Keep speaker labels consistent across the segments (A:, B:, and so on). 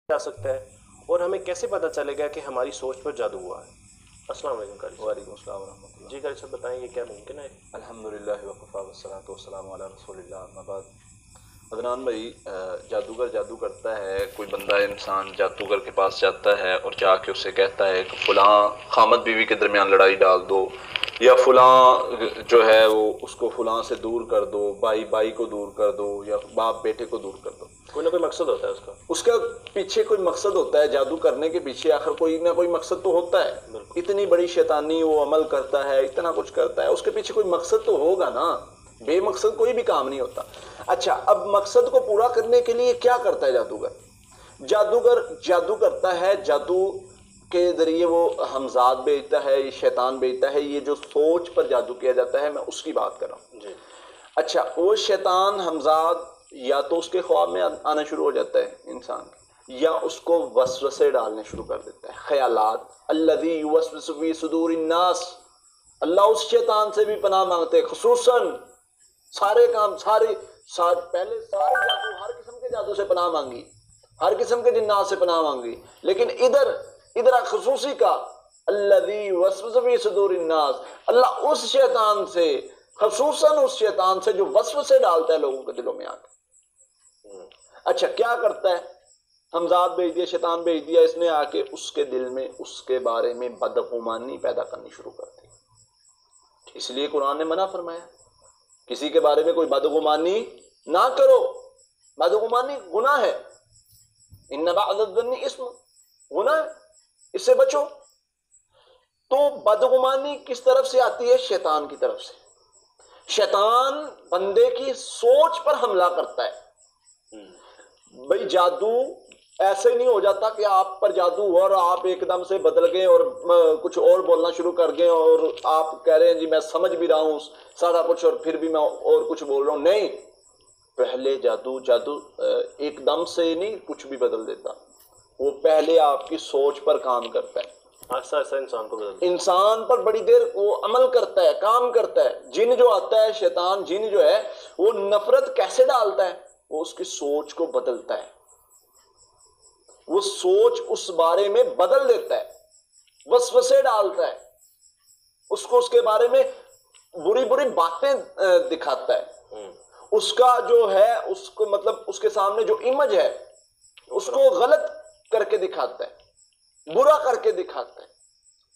A: جا سکتا ہے اور ہمیں کیسے پتہ چلے گا کہ ہماری سوچ پر جادو ہوا ہے؟ السلام علیکم قاری صاحب۔
B: وعلیکم السلام ورحمۃ اللہ۔
A: جی قاری صاحب بتائیں یہ کیا ممکن ہے؟
B: الحمدللہ وقفا والصلاۃ والسلام علی رسول اللہ، اما بعد۔ عدنان بھائی، جادوگر جادو کرتا ہے، کوئی بندہ انسان جادوگر کے پاس جاتا ہے اور جا کے اسے کہتا ہے کہ فلاں خامد بیوی کے درمیان لڑائی ڈال دو، یا فلاں جو ہے وہ اس کو فلاں سے دور کر دو، بھائی بھائی کو دور کر دو، یا باپ بیٹے کو دور کر دو۔
A: کوئی نہ کوئی مقصد ہوتا ہے
B: اس کا پیچھے کوئی مقصد ہوتا ہے، جادو کرنے کے پیچھے آخر کوئی نہ کوئی مقصد تو ہوتا ہے۔ اتنی بڑی شیطانی وہ عمل کرتا ہے، اتنا کچھ کرتا ہے، اس کے پیچھے کوئی مقصد تو ہوگا نا، بے مقصد کوئی بھی کام نہیں ہوتا۔ اچھا، اب مقصد کو پورا کرنے کے لیے کیا کرتا ہے جادوگر؟ جادوگر جادو کرتا ہے، جادو کے ذریعے وہ ہمزاد بھیجتا ہے، یہ شیطان بھیجتا ہے، یہ جو سوچ پر جادو کیا جاتا ہے میں اس کی بات کر رہا ہوں۔
A: جی۔
B: اچھا، وہ شیطان ہمزاد یا تو اس کے خواب میں آنا شروع ہو جاتا ہے انسان، یا اس کو وسوسے ڈالنے شروع کر دیتا ہے، خیالات۔ الذی یوسوس فی صدور الناس، اللہ اس شیطان سے بھی پناہ مانگتے ہیں، خصوصاً سارے کام پہلے سارے جادو، ہر قسم کے جادو سے پناہ مانگی، ہر قسم کے جنات سے پناہ مانگی، لیکن ادھر خصوصی کا الذی یوسوس فی صدور الناس، اللہ اس شیطان سے، خصوصاً اس شیطان سے جو وسوسے ڈالتا ہے لوگوں کے دلوں میں آ کے۔ اچھا، کیا کرتا ہے؟ ہمزاد بھیج دیا، شیطان بھیج دیا، اس نے آ کے اس کے دل میں اس کے بارے میں بدگمانی پیدا کرنی شروع کر دی۔ اس لیے قرآن نے منع فرمایا کسی کے بارے میں کوئی بدگمانی نہ کرو، بدگمانی گناہ ہے، ان بعض الظن اسم، گناہ ہے، اس سے بچو۔ تو بدگمانی کس طرف سے آتی ہے؟ شیطان کی طرف سے۔ شیطان بندے کی سوچ پر حملہ کرتا ہے۔ بھئی جادو ایسے نہیں ہو جاتا کہ آپ پر جادو ہوا اور آپ ایک دم سے بدل گئے اور کچھ اور بولنا شروع کر گئے اور آپ کہہ رہے ہیں جی میں سمجھ بھی رہا ہوں سارا کچھ اور پھر بھی میں اور کچھ بول رہا ہوں۔ نہیں، پہلے جادو ایک دم سے نہیں کچھ بھی بدل دیتا، وہ پہلے آپ کی سوچ پر کام کرتا ہے،
A: آہستہ آہستہ انسان کو بدل
B: انسان پر بڑی دیر وہ عمل کرتا ہے، کام کرتا ہے۔ جن جو آتا ہے، شیطان جن جو ہے وہ نفرت کیسے ڈالتا ہے؟ وہ اس کی سوچ کو بدلتا ہے، وہ سوچ اس بارے میں بدل دیتا ہے، وسوسے ڈالتا ہے، اس کو اس کے بارے میں بری بری باتیں دکھاتا ہے، اس کا جو ہے اس کو مطلب اس کے سامنے جو امیج ہے اس کو غلط کر کے دکھاتا ہے، برا کر کے دکھاتا ہے،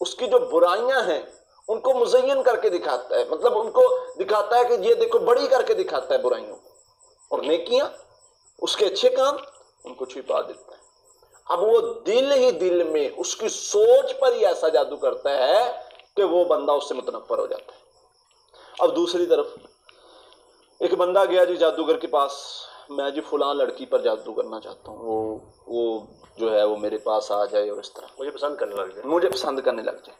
B: اس کی جو برائیاں ہیں ان کو مزین کر کے دکھاتا ہے، مطلب ان کو دکھاتا ہے کہ یہ دیکھو بڑی کر کے دکھاتا ہے برائیوں کو، اور نیکیاں اس کے اچھے کام ان کو چھپا دیتا ہے۔ اب وہ دل ہی دل میں اس کی سوچ پر ہی ایسا جادو کرتا ہے کہ وہ بندہ اس سے متنفر ہو جاتا ہے۔ اب دوسری طرف ایک بندہ گیا جی جادوگر کے پاس، میں جی فلاں لڑکی پر جادو کرنا چاہتا ہوں، وہ جو ہے وہ میرے پاس آ جائے اور اس طرح
A: مجھے پسند کرنے لگ جائے،
B: مجھے پسند کرنے لگ جائے۔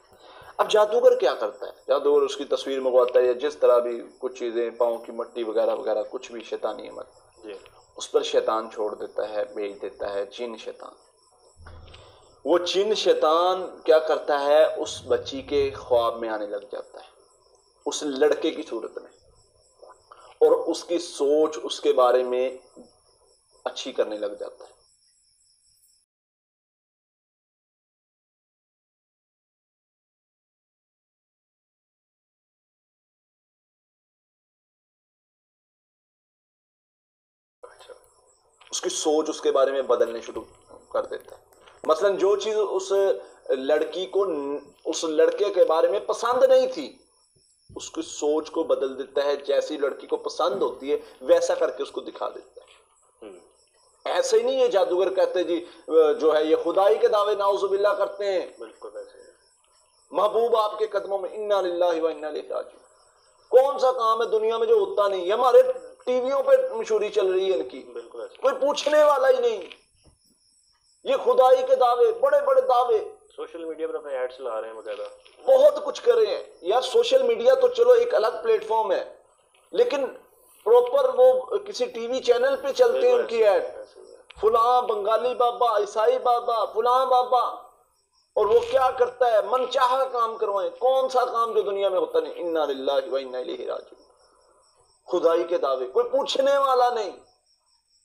B: اب جادوگر کیا کرتا ہے؟ جادوگر اس کی تصویر منگواتا ہے یا جس طرح بھی کچھ چیزیں، پاؤں کی مٹی وغیرہ وغیرہ، کچھ بھی شیطانی عمل،
A: جی،
B: اس پر شیطان چھوڑ دیتا ہے، بھیج دیتا ہے جن شیطان۔ وہ جن شیطان کیا کرتا ہے؟ اس بچی کے خواب میں آنے لگ جاتا ہے، اس لڑکے کی صورت میں، اور اس کی سوچ اس کے بارے میں اچھی کرنے لگ جاتا ہے۔ اس کی سوچ اس کے بارے میں بدلنے شروع کر دیتا ہے۔ مثلا جو چیز اس لڑکی کو اس لڑکے کے بارے میں پسند نہیں تھی، اس کی سوچ کو بدل دیتا ہے، جیسی لڑکی کو پسند ہوتی ہے ویسا کر کے اس کو دکھا دیتا ہے۔ ایسے ہی نہیں یہ جادوگر کہتے جی جو ہے یہ خدائی کے دعوے نعوذ باللہ کرتے ہیں،
A: بالکل ایسے ہے۔
B: محبوب آپ کے قدموں میں انا للہ و انا الیہ راجعون۔ کون سا کام ہے دنیا میں جو ہوتا نہیں؟ یہ ہمارے ٹی ویوں پہ مشہوری چل رہی ہے ان کی،
A: بالکل ایسے،
B: کوئی پوچھنے والا ہی نہیں۔ یہ خدائی کے دعوے، بڑے بڑے دعوے،
A: سوشل میڈیا پر اپنے ایڈس لا رہے ہیں باقاعدہ،
B: بہت کچھ کر رہے ہیں یار۔ سوشل میڈیا تو چلو ایک الگ پلیٹ فارم ہے، لیکن پروپر وہ کسی ٹی وی چینل پہ چلتے ہیں ان کی ایڈ، فلاں بنگالی بابا، عیسائی بابا، فلاں بابا، اور وہ کیا کرتا ہے؟ من چاہا کام کروائیں۔ کون سا کام جو دنیا میں ہوتا نہیں؟ انا للہ و انا الیہ راجعون۔ خدائی کے دعوے، کوئی پوچھنے والا نہیں،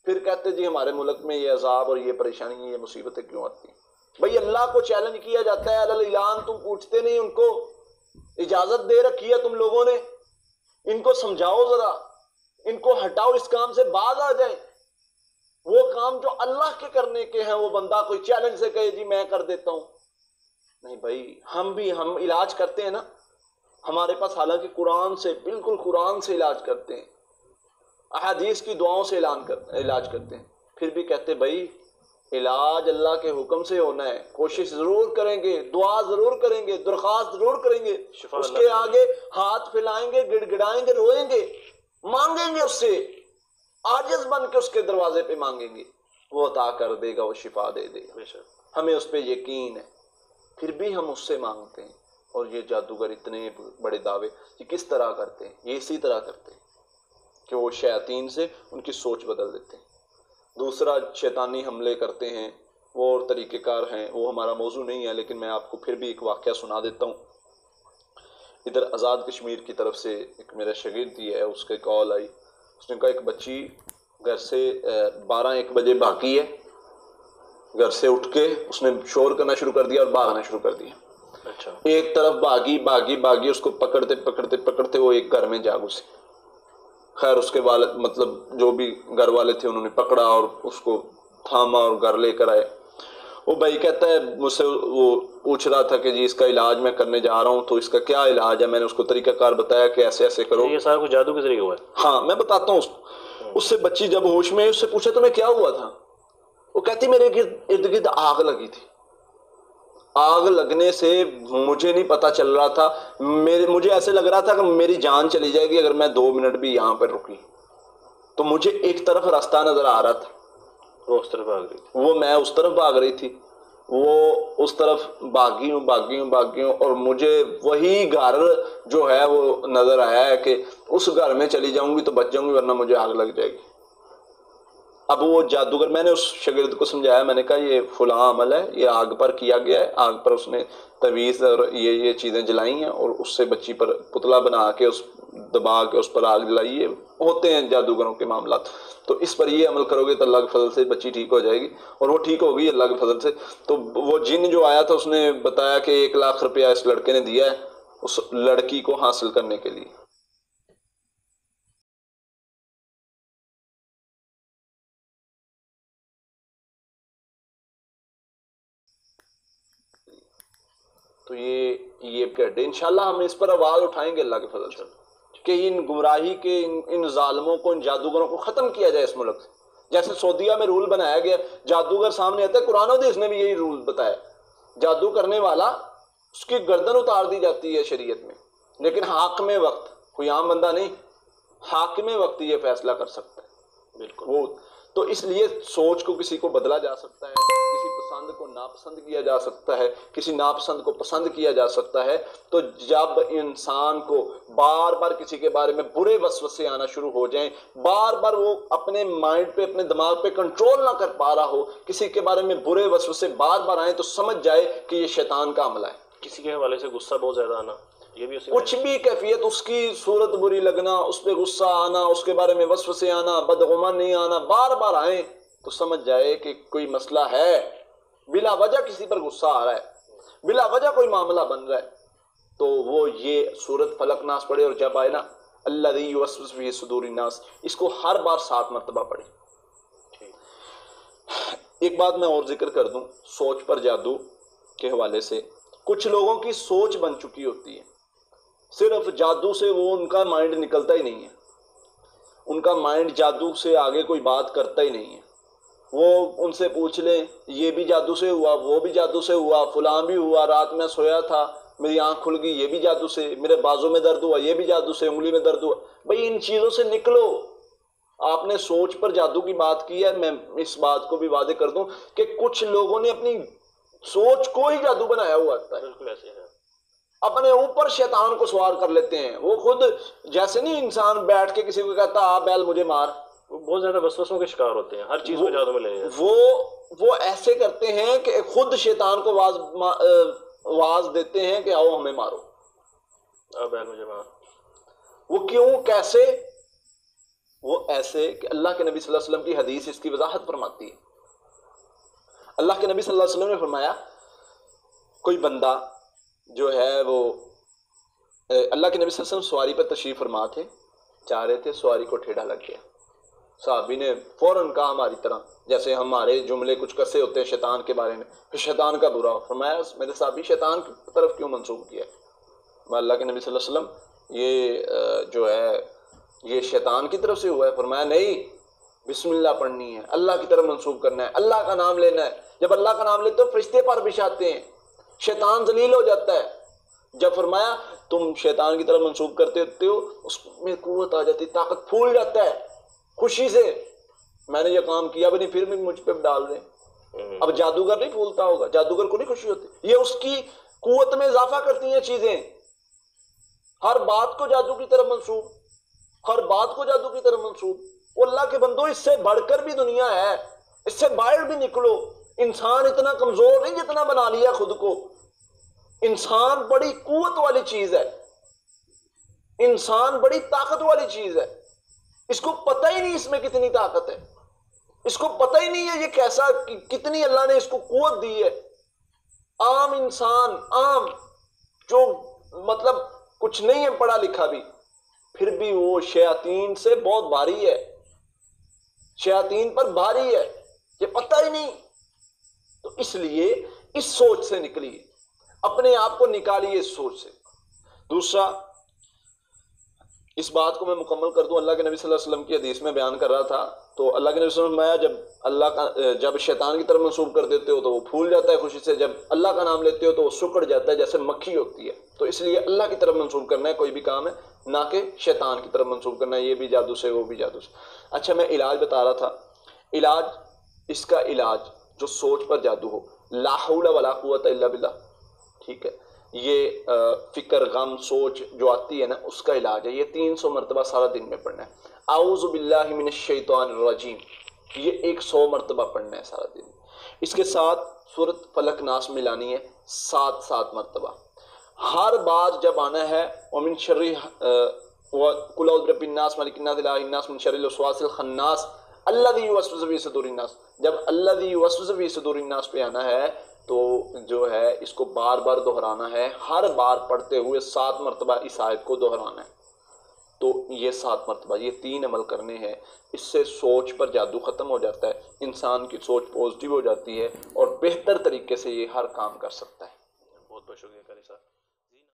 B: پھر کہتے جی ہمارے ملک میں یہ عذاب اور یہ پریشانی یہ مصیبتیں کیوں آتی ہیں؟ بھئی اللہ کو چیلنج کیا جاتا ہے، علی اعلان، تم پوچھتے نہیں ان کو، اجازت دے رکھی ہے تم لوگوں نے، ان کو سمجھاؤ ذرا، ان کو ہٹاؤ، اس کام سے باز آ جائیں۔ وہ کام جو اللہ کے کرنے کے ہیں وہ بندہ کوئی چیلنج سے کہے جی میں کر دیتا ہوں، نہیں بھائی، ہم علاج کرتے ہیں نا، ہمارے پاس حالانکہ قرآن سے، بالکل قرآن سے علاج کرتے ہیں، احادیث کی دعاؤں سے علاج کرتے ہیں، پھر بھی کہتے بھائی علاج اللہ کے حکم سے ہونا ہے، کوشش ضرور کریں گے، دعا ضرور کریں گے، درخواست ضرور کریں گے،
A: شفا
B: اس
A: اللہ
B: کے
A: کا۔
B: آگے ہاتھ پھیلائیں گے، گڑ گڑائیں گے، روئیں گے، مانگیں گے اس سے، عاجز بن کے اس کے دروازے پہ مانگیں گے، وہ عطا کر دے گا، وہ شفا دے دے گا،
A: بے شک۔
B: ہمیں اس پہ یقین ہے، پھر بھی ہم اس سے مانگتے ہیں۔ اور یہ جادوگر اتنے بڑے دعوے یہ کس طرح کرتے ہیں؟ یہ اسی طرح کرتے ہیں کہ وہ شیاطین سے ان کی سوچ بدل دیتے ہیں۔ دوسرا شیطانی حملے کرتے ہیں، وہ اور طریقہ کار ہیں، وہ ہمارا موضوع نہیں ہے، لیکن میں آپ کو پھر بھی ایک واقعہ سنا دیتا ہوں۔ ادھر آزاد کشمیر کی طرف سے ایک میرا شاگرد ہی ہے، اس کے کال آئی، اس نے کہا ایک بچی گھر سے 12-1 بجے بھاگی ہے، گھر سے اٹھ کے اس نے شور کرنا شروع کر دیا اور بھاگنا شروع کر دیا،
A: اچھا۔
B: ایک طرف بھاگی، اس کو پکڑتے وہ ایک گھر میں جا گھسی۔ خیر اس کے والد مطلب جو بھی گھر والے تھے انہوں نے پکڑا اور اس کو تھاما اور گھر لے کر آئے۔ وہ بھائی کہتا ہے مجھ سے وہ پوچھ رہا تھا کہ جی اس کا علاج میں کرنے جا رہا ہوں، تو اس کا کیا علاج ہے؟ میں نے اس کو طریقہ کار بتایا کہ ایسے ایسے کرو۔
A: یہ سارا کچھ جادو کے ذریعے ہوا ہے؟
B: ہاں میں بتاتا ہوں اس کو۔ اس سے بچی جب ہوش میں، اس سے پوچھا تمہیں کیا ہوا تھا؟ وہ کہتی میرے ارد گرد آگ لگی تھی، آگ لگنے سے مجھے نہیں پتا چل رہا تھا، مجھے ایسے لگ رہا تھا کہ میری جان چلی جائے گی اگر میں 2 منٹ بھی یہاں پر رکی، تو مجھے ایک طرف راستہ نظر آ رہا تھا،
A: وہ اس طرف بھاگ رہی تھی،
B: وہ میں اس طرف بھاگ رہی تھی، وہ اس طرف بھاگی ہوں اور مجھے وہی گھر جو ہے وہ نظر آیا ہے کہ اس گھر میں چلی جاؤں گی تو بچ جاؤں گی ورنہ مجھے آگ لگ جائے گی۔ اب وہ جادوگر، میں نے اس شاگرد کو سمجھایا، میں نے کہا یہ فلاں عمل ہے، یہ آگ پر کیا گیا ہے، آگ پر اس نے تویز اور یہ چیزیں جلائی ہیں اور اس سے بچی پر پتلا بنا کے دبا کے اس پر آگ جلائی ہے، ہوتے ہیں جادوگروں کے معاملات، تو اس پر یہ عمل کرو گے تو اللہ کے فضل سے بچی ٹھیک ہو جائے گی، اور وہ ٹھیک ہو گئی اللہ کے فضل سے۔ تو وہ جن جو آیا تھا اس نے بتایا کہ 1 لاکھ روپیہ اس لڑکے نے دیا ہے اس لڑکی کو حاصل کرنے کے لیے۔ تو یہ کہتے ہیں انشاءاللہ ہم اس پر آواز اٹھائیں گے اللہ کے فضل سے کہ ان گمراہی کے ان ظالموں کو، ان جادوگروں کو ختم کیا جائے اس ملک سے۔ جیسے سعودیہ میں رول بنایا گیا، جادوگر سامنے آتا ہے، قرآن و حدیث نے بھی یہی رول بتایا، جادو کرنے والا اس کی گردن اتار دی جاتی ہے شریعت میں، لیکن حاکم وقت، کوئی عام بندہ نہیں، حاکم وقت یہ فیصلہ کر سکتا ہے۔
A: بالکل۔
B: وہ تو اس لیے سوچ کو کسی کو بدلا جا سکتا ہے، کسی پسند کو ناپسند کیا جا سکتا ہے، کسی ناپسند کو پسند کیا جا سکتا ہے۔ تو جب انسان کو بار بار کسی کے بارے میں برے وسوسے آنا شروع ہو جائیں، بار بار وہ اپنے مائنڈ پہ، اپنے دماغ پہ کنٹرول نہ کر پا رہا ہو، کسی کے بارے میں برے وسوسے بار بار آئیں، تو سمجھ جائے کہ یہ شیطان کا عملہ ہے۔
A: کسی کے حوالے سے غصہ بہت زیادہ آنا، یہ بھی اسی
B: کچھ بھی کیفیت، اس کی صورت بری لگنا، اس پہ غصہ آنا، اس کے بارے میں وسوسے آنا، بدگمانی آنا، بار بار آئیں تو سمجھ جائے کہ کوئی مسئلہ ہے، بلا وجہ کسی پر غصہ آ رہا ہے، بلا وجہ کوئی معاملہ بن رہا ہے، تو وہ یہ سورت فلق ناس پڑھے، اور جب آئے نا الذی یوسوس فی صدور الناس، اس کو ہر بار 7 مرتبہ پڑھے۔ ایک بات میں اور ذکر کر دوں سوچ پر جادو کے حوالے سے، کچھ لوگوں کی سوچ بن چکی ہوتی ہے، صرف جادو سے وہ ان کا مائنڈ نکلتا ہی نہیں ہے، ان کا مائنڈ جادو سے آگے کوئی بات کرتا ہی نہیں ہے۔ وہ ان سے پوچھ لیں یہ بھی جادو سے ہوا، وہ بھی جادو سے ہوا، فلاں بھی ہوا، رات میں سویا تھا میری آنکھ کھل گئی، یہ بھی جادو سے، میرے بازو میں درد ہوا، یہ بھی جادو سے، انگلی میں درد ہوا۔ بھئی ان چیزوں سے نکلو، آپ نے سوچ پر جادو کی بات کی ہے۔ میں اس بات کو بھی واضح کر دوں کہ کچھ لوگوں نے اپنی سوچ کو ہی جادو بنایا ہوا ہے،
A: بالکل ایسے ہے،
B: اپنے اوپر شیطان کو سوار کر لیتے ہیں۔ وہ خود جیسے نہیں انسان بیٹھ کے کسی کو کہتا آ بیل مجھے مار،
A: وہ بہت زیادہ وسوسوں کے شکار ہوتے ہیں، ہر چیز کو جادو میں لے جاتے
B: وہ ایسے کرتے ہیں کہ خود شیطان کو واز دیتے ہیں کہ آؤ ہمیں مارو،
A: ہیں، اب بیل مجھے مار۔
B: وہ کیوں، کیسے؟ وہ ایسے کہ اللہ کے نبی صلی اللہ علیہ وسلم کی حدیث اس کی وضاحت فرماتی ہے۔ اللہ کے نبی صلی اللہ علیہ وسلم نے فرمایا کوئی بندہ جو ہے وہ اللہ کے نبی صلی اللہ علیہ وسلم سواری پر تشریف فرما تھے، چاہ رہے تھے، سواری کو ٹھیڑا لگ گیا، صحابی نے فوراً کہا ہماری طرح جیسے ہمارے جملے کچھ کسے ہوتے ہیں شیطان کے بارے میں، پھر شیطان کا برا ہو، فرمایا میرے صحابی شیطان کی طرف کیوں منسوب کیا ہے؟ اللہ کے نبی صلی اللہ علیہ وسلم یہ جو ہے یہ شیطان کی طرف سے ہوا ہے؟ فرمایا نہیں، بسم اللہ پڑھنی ہے، اللہ کی طرف منسوب کرنا ہے، اللہ کا نام لینا ہے، جب اللہ کا نام لیتے تو فرشتے پر بچھاتے ہیں، شیطان ذلیل ہو جاتا ہے۔ جب فرمایا تم شیطان کی طرف منسوب کرتے ہوتے ہو، اس میں قوت آ جاتی، طاقت پھول جاتا ہے خوشی سے، میں نے یہ کام کیا بھی نہیں پھر بھی مجھ پہ ڈال دیں۔ اب جادوگر نہیں پھولتا ہوگا، جادوگر کو نہیں خوشی ہوتی، یہ اس کی قوت میں اضافہ کرتی ہیں چیزیں۔ ہر بات کو جادو کی طرف منسوب، ہر بات کو جادو کی طرف منسوب، وہ اللہ کے بندو اس سے بڑھ کر بھی دنیا ہے، اس سے باہر بھی نکلو۔ انسان اتنا کمزور نہیں جتنا بنا لیا خود کو، انسان بڑی قوت والی چیز ہے، انسان بڑی طاقت والی چیز ہے، اس کو پتہ ہی نہیں اس میں کتنی طاقت ہے، اس کو پتہ ہی نہیں ہے یہ کیسا، کتنی اللہ نے اس کو قوت دی ہے۔ عام انسان، عام جو مطلب کچھ نہیں ہے پڑھا لکھا بھی، پھر بھی وہ شیاطین سے بہت بھاری ہے، شیاطین پر بھاری ہے، یہ پتہ ہی نہیں۔ تو اس لیے اس سوچ سے نکلیے، اپنے آپ کو نکالیے اس سوچ سے۔ دوسرا، اس بات کو میں مکمل کر دوں، اللہ کے نبی صلی اللہ علیہ وسلم کی حدیث میں بیان کر رہا تھا، تو اللہ کے نبی صلی اللہ علیہ وسلم فرمایا جب شیطان کی طرف منسوب کر دیتے ہو تو وہ پھول جاتا ہے خوشی سے، جب اللہ کا نام لیتے ہو تو وہ سکڑ جاتا ہے جیسے مکھی ہوتی ہے۔ تو اس لیے اللہ کی طرف منسوب کرنا ہے کوئی بھی کام ہے، نہ کہ شیطان کی طرف منسوب کرنا ہے، یہ بھی جادو سے وہ بھی جادو سے۔ اچھا، میں علاج بتا رہا تھا، علاج، اس کا علاج جو سوچ پر جادو ہو، لا حول ولا قوت الا باللہ، ٹھیک ہے، یہ فکر، غم، سوچ جو آتی ہے نا، اس کا علاج ہے، یہ 300 مرتبہ سارا دن میں پڑھنا ہے۔ اعوذ باللہ من الشیطان الرجیم، یہ 100 مرتبہ پڑھنا ہے سارا دن۔ اس کے ساتھ سورۃ فلق ناس ملانی ہے 7 مرتبہ۔ ہر بار جب آنا ہے ومن شر قل اعوذ برب الناس ملک الناس الہ الناس من شر الوسواس الخناس الذی یوسوس فی صدور الناس، جب الذی یوسوس فی صدور الناس پہ آنا ہے تو جو ہے اس کو بار بار دہرانا ہے، ہر بار پڑھتے ہوئے 7 مرتبہ اس آیت کو دہرانا ہے۔ تو یہ 7 مرتبہ، یہ 3 عمل کرنے ہیں، اس سے سوچ پر جادو ختم ہو جاتا ہے، انسان کی سوچ پازیٹیو ہو جاتی ہے اور بہتر طریقے سے یہ ہر کام کر سکتا ہے۔
A: بہت بہت شکریہ۔